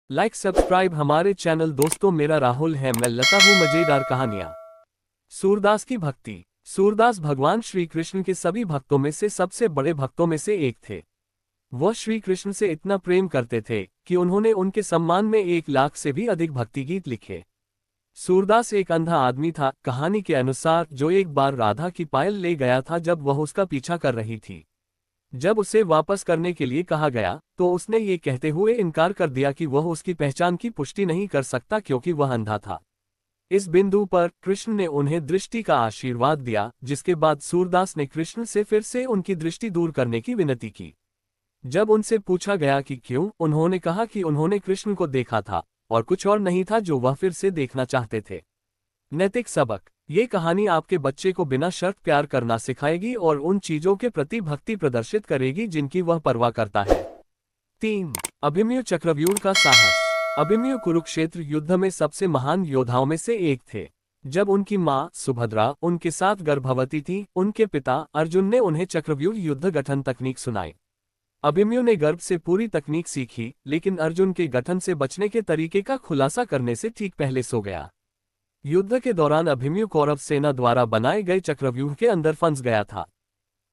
Like subscribe हमारे channel. दोस्तों, मेरा राहुल है, मैं लाता हूँ मजेदार कहानियाँ। सूरदास की भक्ति। सूरदास भगवान श्री कृष्ण के सभी भक्तों में से सबसे बड़े भक्तों में से एक थे। वह श्री कृष्ण से इतना प्रेम करते थे कि उन्होंने उनके सम्मान में 1 लाख से भी अधिक भक्ति गीत लिखे। सूरदास एक अंधा आदमी था, कहानी के अनुसार, जो एक बार राधा की पायल ले गया था जब वह उसका पीछा कर रही थी। जब उसे वापस करने के लिए कहा गया तो उसने ये कहते हुए इनकार कर दिया कि वह उसकी पहचान की पुष्टि नहीं कर सकता क्योंकि वह अंधा था। इस बिंदु पर कृष्ण ने उन्हें दृष्टि का आशीर्वाद दिया, जिसके बाद सूरदास ने कृष्ण से फिर से उनकी दृष्टि दूर करने की विनती की। जब उनसे पूछा गया कि क्यों, उन्होंने कहा कि उन्होंने कृष्ण को देखा था और कुछ और नहीं था जो वह फिर से देखना चाहते थे। नैतिक सबक। ये कहानी आपके बच्चे को बिना शर्त प्यार करना सिखाएगी और उन चीजों के प्रति भक्ति प्रदर्शित करेगी जिनकी वह परवाह करता है। 3. अभिमन्यु चक्रव्यूह का साहस। अभिमन्यु कुरुक्षेत्र युद्ध में सबसे महान योद्धाओं में से एक थे। जब उनकी मां सुभद्रा उनके साथ गर्भवती थी, उनके पिता अर्जुन ने उन्हें चक्रव्यूह युद्ध गठन तकनीक सुनाई। अभिमन्यु ने गर्भ से पूरी तकनीक सीखी, लेकिन अर्जुन के गठन से बचने के तरीके का खुलासा करने से ठीक पहले सो गया। युद्ध के दौरान अभिमन्यु कौरव सेना द्वारा बनाए गए चक्रव्यूह के अंदर फंस गया था।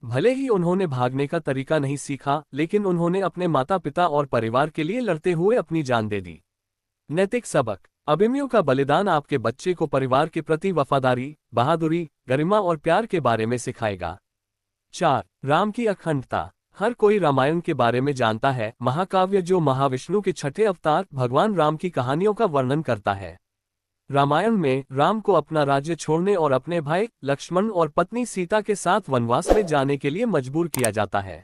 भले ही उन्होंने भागने का तरीका नहीं सीखा, लेकिन उन्होंने अपने माता पिता और परिवार के लिए लड़ते हुए अपनी जान दे दी। नैतिक सबक। अभिमन्यु का बलिदान आपके बच्चे को परिवार के प्रति वफादारी, बहादुरी, गरिमा और प्यार के बारे में सिखाएगा। 4. राम की अखंडता। हर कोई रामायण के बारे में जानता है, महाकाव्य जो महाविष्णु के छठे अवतार भगवान राम की कहानियों का वर्णन करता है। रामायण में राम को अपना राज्य छोड़ने और अपने भाई लक्ष्मण और पत्नी सीता के साथ वनवास में जाने के लिए मजबूर किया जाता है।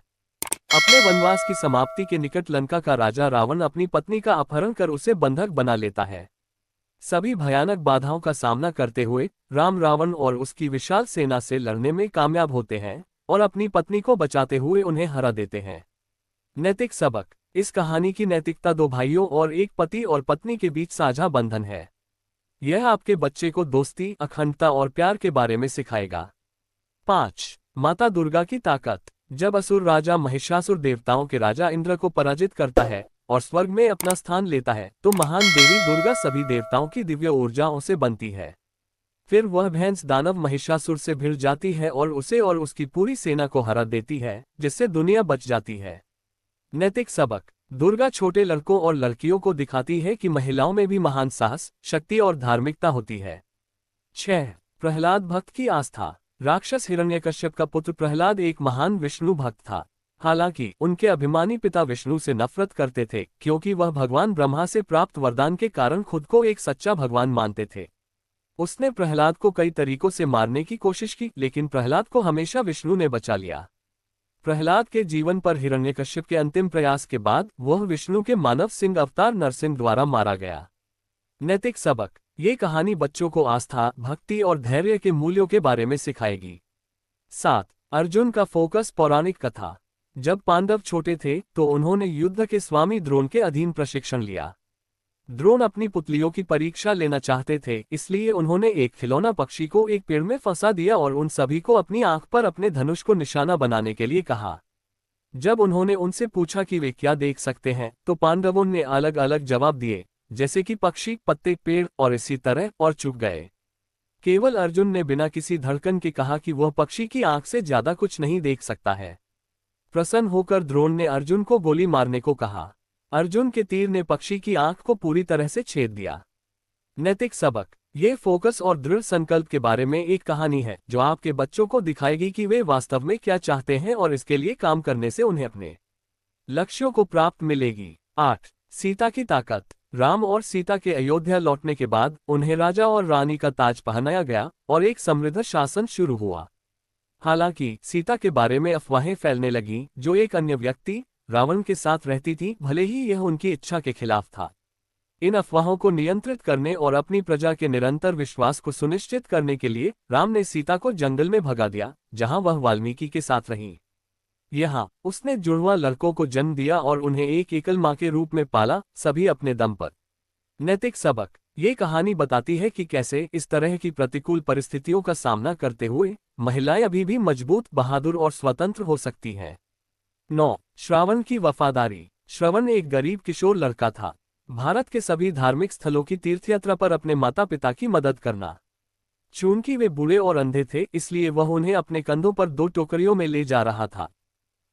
अपने वनवास की समाप्ति के निकट लंका का राजा रावण अपनी पत्नी का अपहरण कर उसे बंधक बना लेता है। सभी भयानक बाधाओं का सामना करते हुए राम रावण और उसकी विशाल सेना से लड़ने में कामयाब होते हैं और अपनी पत्नी को बचाते हुए उन्हें हरा देते हैं। नैतिक सबक। इस कहानी की नैतिकता 2 भाइयों और एक पति और पत्नी के बीच साझा बंधन है। यह आपके बच्चे को दोस्ती, अखंडता और प्यार के बारे में सिखाएगा। 5. माता दुर्गा की ताकत। जब असुर राजा महिषासुर देवताओं के राजा इंद्र को पराजित करता है और स्वर्ग में अपना स्थान लेता है, तो महान देवी दुर्गा सभी देवताओं की दिव्य ऊर्जाओं से बनती है। फिर वह भैंस दानव महिषासुर से भिड़ जाती है और उसे और उसकी पूरी सेना को हरा देती है, जिससे दुनिया बच जाती है। नैतिक सबक। दुर्गा छोटे लड़कों और लड़कियों को दिखाती है कि महिलाओं में भी महान साहस, शक्ति और धार्मिकता होती है। 6. प्रहलाद भक्त की आस्था। राक्षस हिरण्यकश्यप का पुत्र प्रहलाद एक महान विष्णु भक्त था। हालांकि उनके अभिमानी पिता विष्णु से नफरत करते थे क्योंकि वह भगवान ब्रह्मा से प्राप्त वरदान के कारण खुद को एक सच्चा भगवान मानते थे। उसने प्रहलाद को कई तरीकों से मारने की कोशिश की, लेकिन प्रहलाद को हमेशा विष्णु ने बचा लिया। प्रहलाद के जीवन पर हिरण्यकश्यप के अंतिम प्रयास के बाद वह विष्णु के मानव सिंह अवतार नरसिंह द्वारा मारा गया। नैतिक सबक। ये कहानी बच्चों को आस्था, भक्ति और धैर्य के मूल्यों के बारे में सिखाएगी। 7. अर्जुन का फोकस। पौराणिक कथा। जब पांडव छोटे थे तो उन्होंने युद्ध के स्वामी द्रोण के अधीन प्रशिक्षण लिया। द्रोण अपनी पुतलियों की परीक्षा लेना चाहते थे, इसलिए उन्होंने एक खिलौना पक्षी को एक पेड़ में फंसा दिया और उन सभी को अपनी आंख पर अपने धनुष को निशाना बनाने के लिए कहा। जब उन्होंने उनसे पूछा कि वे क्या देख सकते हैं, तो पांडवों ने अलग अलग जवाब दिए, जैसे कि पक्षी, पत्ते, पेड़ और इसी तरह, और चुप गए। केवल अर्जुन ने बिना किसी धड़कन के कहा कि वह पक्षी की आंख से ज्यादा कुछ नहीं देख सकता है। प्रसन्न होकर द्रोण ने अर्जुन को गोली मारने को कहा। अर्जुन के तीर ने पक्षी की आंख को पूरी तरह से छेद दिया। नैतिक सबक। ये फोकस और दृढ़ संकल्प के बारे में एक कहानी है जो आपके बच्चों को दिखाएगी कि वे वास्तव में क्या चाहते हैं और इसके लिए काम करने से उन्हें अपने लक्ष्यों को प्राप्त मिलेगी। 8. सीता की ताकत। राम और सीता के अयोध्या लौटने के बाद उन्हें राजा और रानी का ताज पहनाया गया और एक समृद्ध शासन शुरू हुआ। हालांकि सीता के बारे में अफवाहें फैलने लगीं, जो एक अन्य व्यक्ति रावण के साथ रहती थी, भले ही यह उनकी इच्छा के खिलाफ था। इन अफवाहों को नियंत्रित करने और अपनी प्रजा के निरंतर विश्वास को सुनिश्चित करने के लिए राम ने सीता को जंगल में भगा दिया, जहां वह वाल्मीकि के साथ रही। यहाँ उसने जुड़वा लड़कों को जन्म दिया और उन्हें एक एकल मां के रूप में पाला, सभी अपने दम पर। नैतिक सबक। ये कहानी बताती है कि कैसे इस तरह की प्रतिकूल परिस्थितियों का सामना करते हुए महिलाएं अभी भी मजबूत, बहादुर और स्वतंत्र हो सकती हैं। 9. श्रावण की वफादारी। श्रवण एक गरीब किशोर लड़का था। भारत के सभी धार्मिक स्थलों की तीर्थयात्रा पर अपने माता पिता की मदद करना। चूंकि वे बूढ़े और अंधे थे, इसलिए वह उन्हें अपने कंधों पर 2 टोकरियों में ले जा रहा था।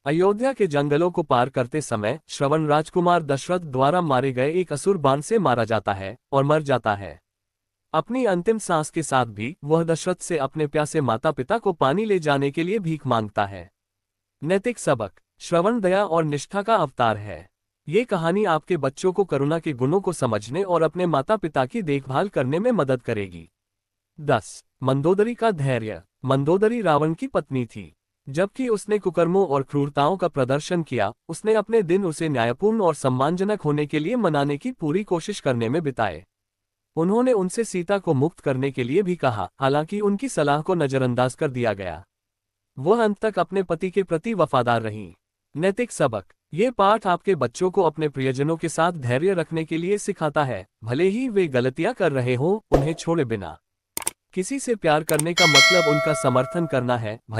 अयोध्या के जंगलों को पार करते समय श्रवण राजकुमार दशरथ द्वारा मारे गए एक असुर बाण से मारा जाता है और मर जाता है। अपनी अंतिम सांस के साथ भी वह दशरथ से अपने प्यासे माता पिता को पानी ले जाने के लिए भीख मांगता है। नैतिक सबक। श्रवण दया और निष्ठा का अवतार है। ये कहानी आपके बच्चों को करुणा के गुणों को समझने और अपने माता पिता की देखभाल करने में मदद करेगी। 10. मंदोदरी का धैर्य। मंदोदरी रावण की पत्नी थी। जबकि उसने कुकर्मों और क्रूरताओं का प्रदर्शन किया, उसने अपने दिन उसे न्यायपूर्ण और सम्मानजनक होने के लिए मनाने की पूरी कोशिश करने में बिताए। उन्होंने उनसे सीता को मुक्त करने के लिए भी कहा, हालांकि उनकी सलाह को नजरअंदाज कर दिया गया। वह अंत तक अपने पति के प्रति वफादार रहीं। नैतिक सबक। ये पाठ आपके बच्चों को अपने प्रियजनों के साथ धैर्य रखने के लिए सिखाता है, भले ही वे गलतियां कर रहे हों, उन्हें छोड़े बिना। किसी से प्यार करने का मतलब उनका समर्थन करना है, भले